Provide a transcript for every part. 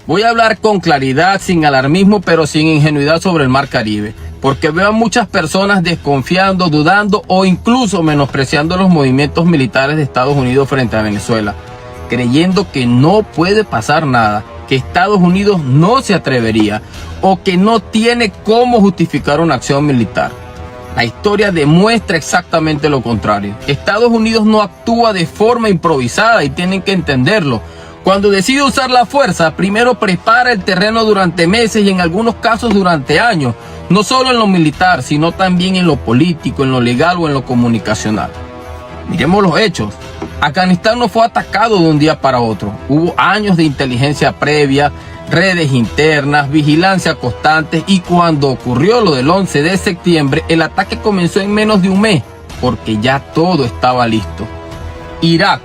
Voy a hablar con claridad, sin alarmismo, pero sin ingenuidad sobre el Mar Caribe, porque veo a muchas personas desconfiando, dudando o incluso menospreciando los movimientos militares de Estados Unidos frente a Venezuela, creyendo que no puede pasar nada, que Estados Unidos no se atrevería o que no tiene cómo justificar una acción militar. La historia demuestra exactamente lo contrario. Estados Unidos no actúa de forma improvisada y tienen que entenderlo. Cuando decide usar la fuerza, primero prepara el terreno durante meses y en algunos casos durante años, no solo en lo militar, sino también en lo político, en lo legal o en lo comunicacional. Miremos los hechos. Afganistán no fue atacado de un día para otro. Hubo años de inteligencia previa, redes internas, vigilancia constante, y cuando ocurrió lo del 11 de septiembre, el ataque comenzó en menos de un mes, porque ya todo estaba listo. Irak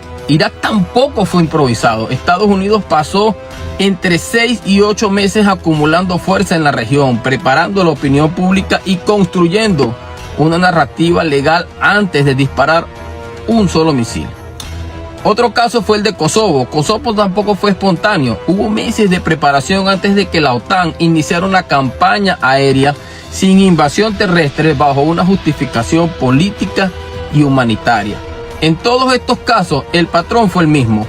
tampoco fue improvisado. Estados Unidos pasó entre 6 y 8 meses acumulando fuerza en la región, preparando la opinión pública y construyendo una narrativa legal antes de disparar un solo misil. Otro caso fue el de Kosovo. Kosovo tampoco fue espontáneo. Hubo meses de preparación antes de que la OTAN iniciara una campaña aérea sin invasión terrestre bajo una justificación política y humanitaria. En todos estos casos, el patrón fue el mismo.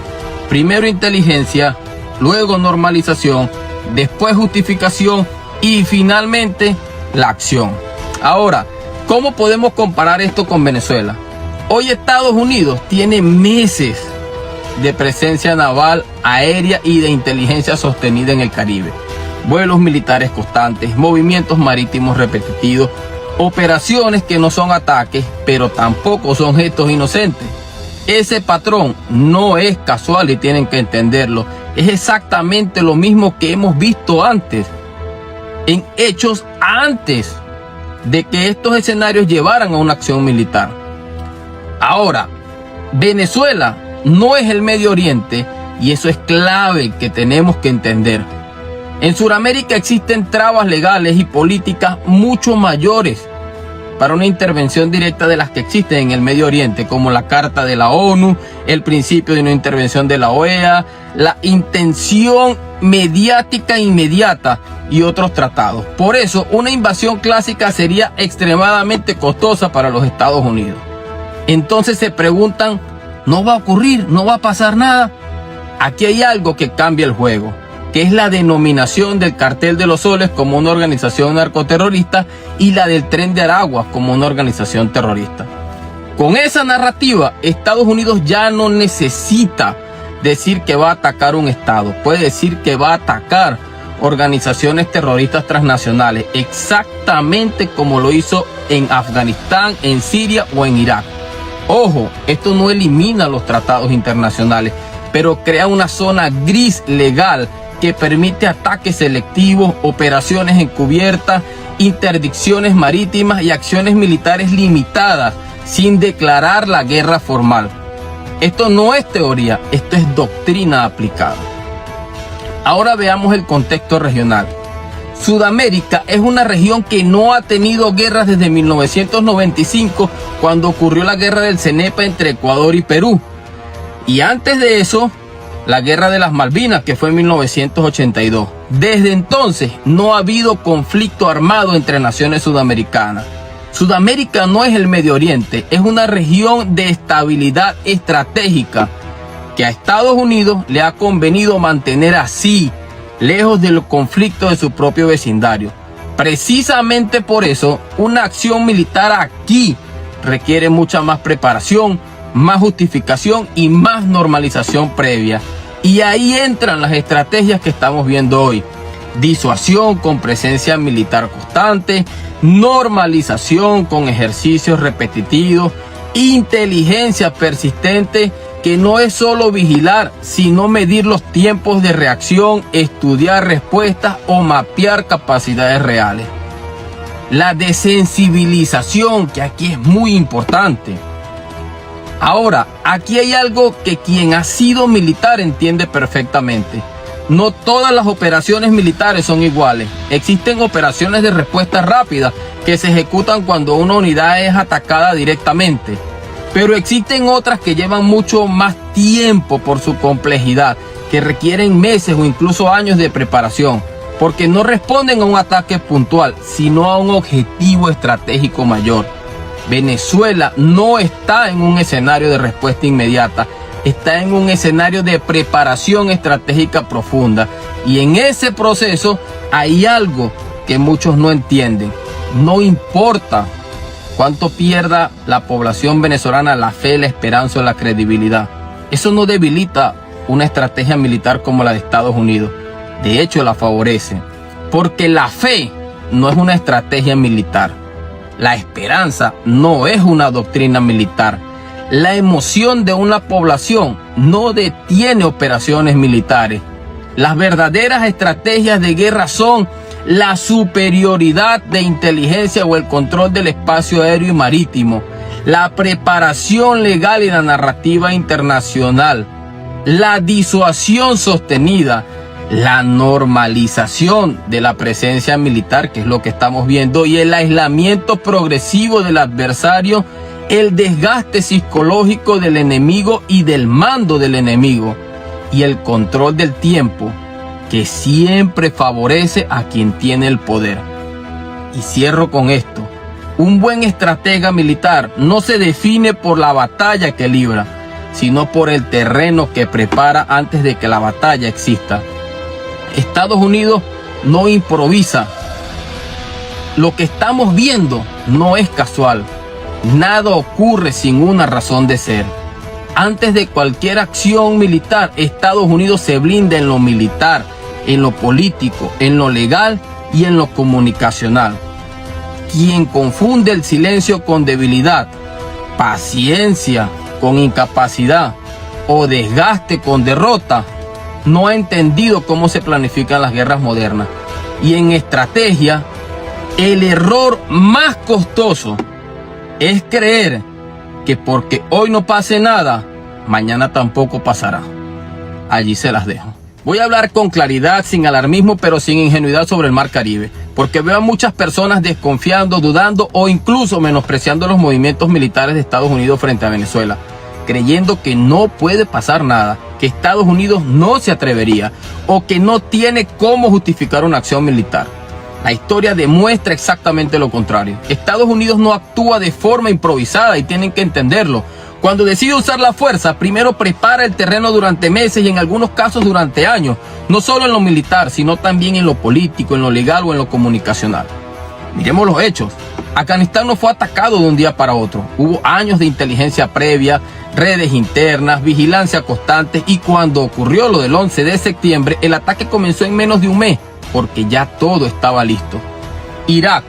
Primero inteligencia, luego normalización, después justificación y finalmente la acción. Ahora, ¿cómo podemos comparar esto con Venezuela? Hoy Estados Unidos tiene meses de presencia naval, aérea y de inteligencia sostenida en el Caribe. Vuelos militares constantes, movimientos marítimos repetitivos, operaciones que no son ataques, pero tampoco son gestos inocentes. Ese patrón no es casual y tienen que entenderlo. Es exactamente lo mismo que hemos visto antes, en hechos antes de que estos escenarios llevaran a una acción militar. Ahora, Venezuela no es el Medio Oriente y eso es clave que tenemos que entender. En Sudamérica existen trabas legales y políticas mucho mayores para una intervención directa de las que existen en el Medio Oriente, como la Carta de la ONU, el principio de no intervención de la OEA, la intención mediática inmediata y otros tratados. Por eso, una invasión clásica sería extremadamente costosa para los Estados Unidos. Entonces se preguntan, ¿no va a ocurrir? ¿No va a pasar nada? Aquí hay algo que cambia el juego, que es la denominación del Cartel de los Soles como una organización narcoterrorista y la del Tren de Aragua como una organización terrorista. Con esa narrativa, Estados Unidos ya no necesita decir que va a atacar un Estado, puede decir que va a atacar organizaciones terroristas transnacionales, exactamente como lo hizo en Afganistán, en Siria o en Irak. Ojo, esto no elimina los tratados internacionales, pero crea una zona gris legal que permite ataques selectivos, operaciones encubiertas, interdicciones marítimas y acciones militares limitadas sin declarar la guerra formal. Esto no es teoría, esto es doctrina aplicada. Ahora veamos el contexto regional. Sudamérica es una región que no ha tenido guerras desde 1995, cuando ocurrió la guerra del Cenepa entre Ecuador y Perú. Y antes de eso, la guerra de las Malvinas, que fue en 1982. Desde entonces no ha habido conflicto armado entre naciones sudamericanas. Sudamérica no es el Medio Oriente, es una región de estabilidad estratégica que a Estados Unidos le ha convenido mantener así, lejos del conflicto de su propio vecindario. Precisamente por eso, una acción militar aquí requiere mucha más preparación, más justificación y más normalización previa. Y ahí entran las estrategias que estamos viendo hoy. Disuasión con presencia militar constante, normalización con ejercicios repetitivos, inteligencia persistente, que no es solo vigilar, sino medir los tiempos de reacción, estudiar respuestas o mapear capacidades reales. La desensibilización, que aquí es muy importante. Ahora, aquí hay algo que quien ha sido militar entiende perfectamente. No todas las operaciones militares son iguales. Existen operaciones de respuesta rápida que se ejecutan cuando una unidad es atacada directamente. Pero existen otras que llevan mucho más tiempo por su complejidad, que requieren meses o incluso años de preparación, porque no responden a un ataque puntual, sino a un objetivo estratégico mayor. Venezuela no está en un escenario de respuesta inmediata, está en un escenario de preparación estratégica profunda. Y en ese proceso hay algo que muchos no entienden. No importa cuánto pierda la población venezolana la fe, la esperanza o la credibilidad. Eso no debilita una estrategia militar como la de Estados Unidos. De hecho, la favorece. Porque la fe no es una estrategia militar. La esperanza no es una doctrina militar. La emoción de una población no detiene operaciones militares. Las verdaderas estrategias de guerra son la superioridad de inteligencia o el control del espacio aéreo y marítimo, la preparación legal y la narrativa internacional, la disuasión sostenida, la normalización de la presencia militar, que es lo que estamos viendo, y el aislamiento progresivo del adversario, el desgaste psicológico del enemigo y del mando del enemigo, y el control del tiempo, que siempre favorece a quien tiene el poder. Y cierro con esto. Un buen estratega militar no se define por la batalla que libra, sino por el terreno que prepara antes de que la batalla exista. Estados Unidos no improvisa. Lo que estamos viendo no es casual. Nada ocurre sin una razón de ser. Antes de cualquier acción militar, Estados Unidos se blinda en lo militar, en lo político, en lo legal y en lo comunicacional. Quien confunde el silencio con debilidad, paciencia con incapacidad o desgaste con derrota, no ha entendido cómo se planifican las guerras modernas. Y en estrategia, el error más costoso es creer que porque hoy no pase nada, mañana tampoco pasará. Allí se las dejo. Voy a hablar con claridad, sin alarmismo, pero sin ingenuidad sobre el Mar Caribe, porque veo a muchas personas desconfiando, dudando o incluso menospreciando los movimientos militares de Estados Unidos frente a Venezuela, creyendo que no puede pasar nada, que Estados Unidos no se atrevería o que no tiene cómo justificar una acción militar. La historia demuestra exactamente lo contrario. Estados Unidos no actúa de forma improvisada y tienen que entenderlo. Cuando decide usar la fuerza, primero prepara el terreno durante meses y en algunos casos durante años, no solo en lo militar, sino también en lo político, en lo legal o en lo comunicacional. Miremos los hechos. Afganistán no fue atacado de un día para otro. Hubo años de inteligencia previa, redes internas, vigilancia constante, y cuando ocurrió lo del 11 de septiembre, el ataque comenzó en menos de un mes, porque ya todo estaba listo. Irak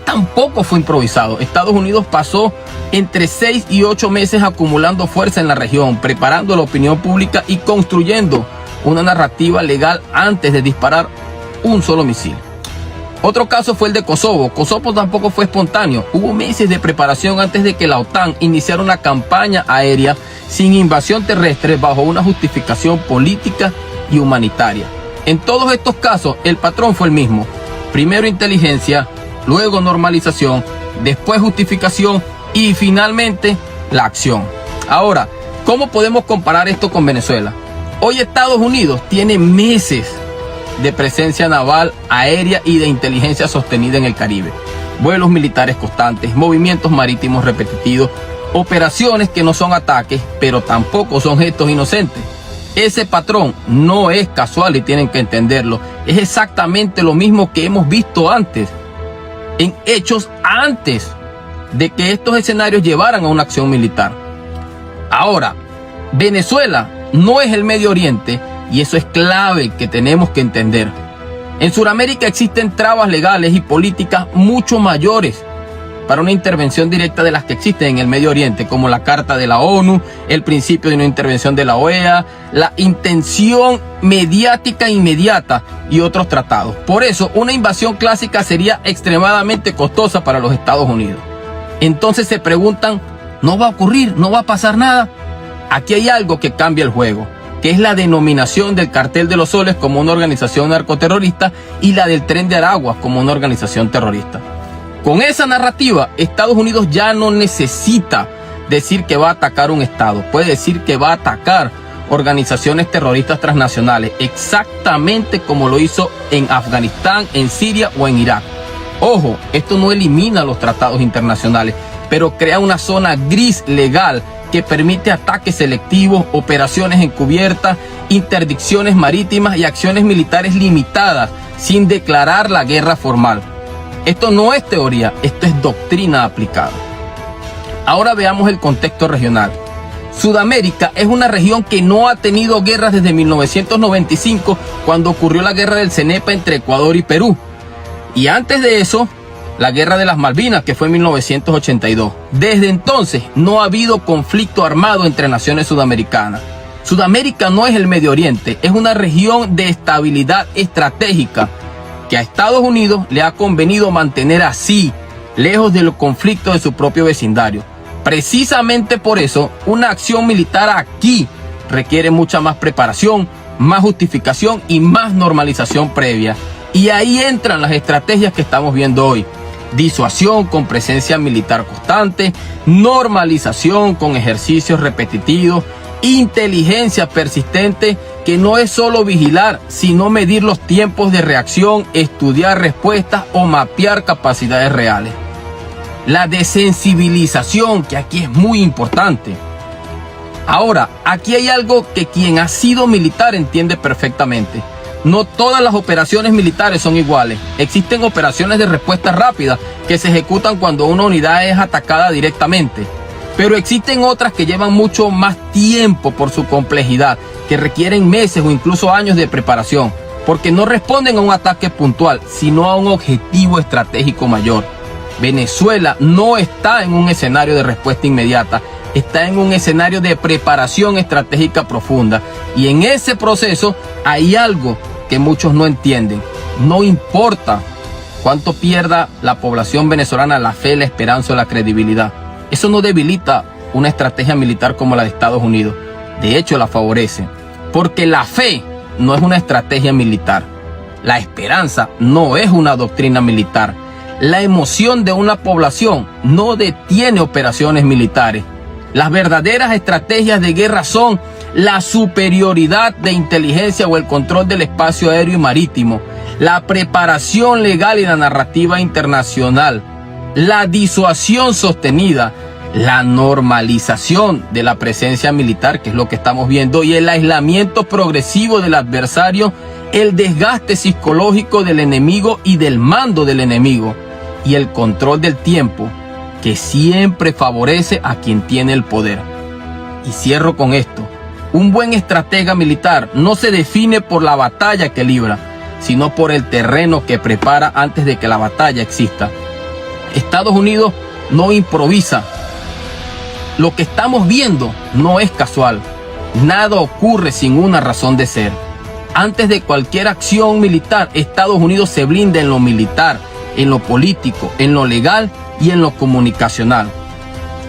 tampoco fue improvisado. Estados Unidos pasó entre 6 y 8 meses acumulando fuerza en la región, preparando la opinión pública y construyendo una narrativa legal antes de disparar un solo misil. Otro caso fue el de Kosovo. Kosovo tampoco fue espontáneo. Hubo meses de preparación antes de que la OTAN iniciara una campaña aérea sin invasión terrestre bajo una justificación política y humanitaria. En todos estos casos, el patrón fue el mismo. Primero inteligencia, luego normalización, después justificación y finalmente la acción. Ahora, ¿cómo podemos comparar esto con Venezuela? Hoy Estados Unidos tiene meses de presencia naval, aérea y de inteligencia sostenida en el Caribe. Vuelos militares constantes, movimientos marítimos repetitivos, operaciones que no son ataques, pero tampoco son gestos inocentes. Ese patrón no es casual y tienen que entenderlo. Es exactamente lo mismo que hemos visto antes, en hechos antes de que estos escenarios llevaran a una acción militar. Ahora, Venezuela no es el Medio Oriente y eso es clave que tenemos que entender. En Sudamérica existen trabas legales y políticas mucho mayores para una intervención directa de las que existen en el Medio Oriente, como la Carta de la ONU, el principio de no intervención de la OEA, la intención mediática inmediata y otros tratados. Por eso, una invasión clásica sería extremadamente costosa para los Estados Unidos. Entonces se preguntan, ¿no va a ocurrir? ¿No va a pasar nada? Aquí hay algo que cambia el juego, que es la denominación del Cartel de los Soles como una organización narcoterrorista y la del Tren de Aragua como una organización terrorista. Con esa narrativa, Estados Unidos ya no necesita decir que va a atacar un Estado, puede decir que va a atacar organizaciones terroristas transnacionales, exactamente como lo hizo en Afganistán, en Siria o en Irak. Ojo, esto no elimina los tratados internacionales, pero crea una zona gris legal que permite ataques selectivos, operaciones encubiertas, interdicciones marítimas y acciones militares limitadas sin declarar la guerra formal. Esto no es teoría, esto es doctrina aplicada. Ahora veamos el contexto regional. Sudamérica es una región que no ha tenido guerras desde 1995, cuando ocurrió la guerra del Cenepa entre Ecuador y Perú. Y antes de eso, la guerra de las Malvinas, que fue en 1982. Desde entonces no ha habido conflicto armado entre naciones sudamericanas. Sudamérica no es el Medio Oriente, es una región de estabilidad estratégica que a Estados Unidos le ha convenido mantener así, lejos de los conflictos de su propio vecindario. Precisamente por eso, una acción militar aquí requiere mucha más preparación, más justificación y más normalización previa. Y ahí entran las estrategias que estamos viendo hoy. Disuasión con presencia militar constante, normalización con ejercicios repetitivos, inteligencia persistente, que no es solo vigilar, sino medir los tiempos de reacción, estudiar respuestas o mapear capacidades reales. La desensibilización, que aquí es muy importante. Ahora, aquí hay algo que quien ha sido militar entiende perfectamente. No todas las operaciones militares son iguales. Existen operaciones de respuesta rápida que se ejecutan cuando una unidad es atacada directamente. Pero existen otras que llevan mucho más tiempo por su complejidad, que requieren meses o incluso años de preparación, porque no responden a un ataque puntual, sino a un objetivo estratégico mayor. Venezuela no está en un escenario de respuesta inmediata, está en un escenario de preparación estratégica profunda. Y en ese proceso hay algo que muchos no entienden. No importa cuánto pierda la población venezolana la fe, la esperanza o la credibilidad. Eso no debilita una estrategia militar como la de Estados Unidos. De hecho, la favorece. Porque la fe no es una estrategia militar. La esperanza no es una doctrina militar. La emoción de una población no detiene operaciones militares. Las verdaderas estrategias de guerra son la superioridad de inteligencia o el control del espacio aéreo y marítimo, la preparación legal y la narrativa internacional, la disuasión sostenida, la normalización de la presencia militar, que es lo que estamos viendo, y el aislamiento progresivo del adversario, el desgaste psicológico del enemigo y del mando del enemigo, y el control del tiempo, que siempre favorece a quien tiene el poder. Y cierro con esto. Un buen estratega militar no se define por la batalla que libra, sino por el terreno que prepara antes de que la batalla exista. Estados Unidos no improvisa. Lo que estamos viendo no es casual. Nada ocurre sin una razón de ser. Antes de cualquier acción militar, Estados Unidos se blinda en lo militar, en lo político, en lo legal y en lo comunicacional.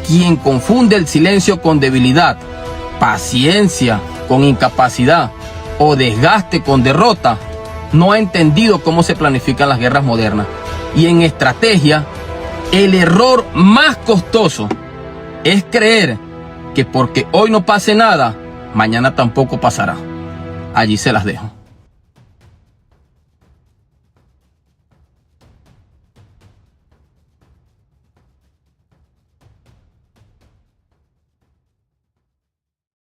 Quien confunde el silencio con debilidad, paciencia con incapacidad o desgaste con derrota, no ha entendido cómo se planifican las guerras modernas. Y en estrategia, el error más costoso es creer que porque hoy no pase nada, mañana tampoco pasará. Allí se las dejo.